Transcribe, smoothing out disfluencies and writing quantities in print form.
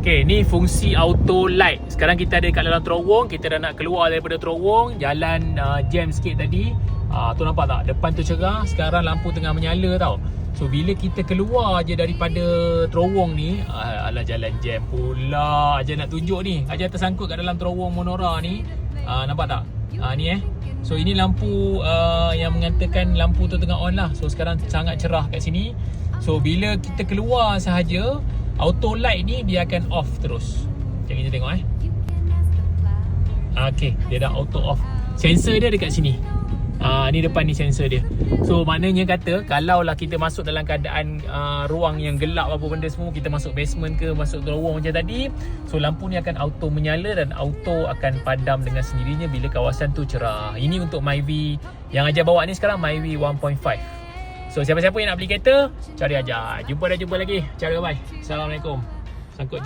Okay, ni fungsi auto light. Sekarang kita ada kat dalam terowong. Kita dah nak keluar daripada terowong. Jalan jam sikit tadi. Tu nampak tak? Depan tu cerah. Sekarang lampu tengah menyala tau. So bila kita keluar je daripada terowong ni, alah jalan jam pula. Ajar nak tunjuk ni. Ajar tersangkut kat dalam terowong Monora ni. Nampak tak? Ni So ini lampu yang mengatakan lampu tu tengah on lah. So sekarang sangat cerah kat sini. So bila kita keluar sahaja, auto light ni dia akan off terus. Macam kita tengok Okay, dia dah auto off. Sensor dia dekat sini. Ni depan ni sensor dia. So maknanya kata kalau lah kita masuk dalam keadaan ruang yang gelap apa benda semua, kita masuk basement ke masuk terowong macam tadi, so lampu ni akan auto menyala dan auto akan padam dengan sendirinya bila kawasan tu cerah. Ini untuk Myvi yang Ajar bawa ni sekarang, Myvi 1.5. So siapa-siapa yang nak beli kereta, cari Ajar. Jumpa lagi. Cara bye. Assalamualaikum. Sangkut je.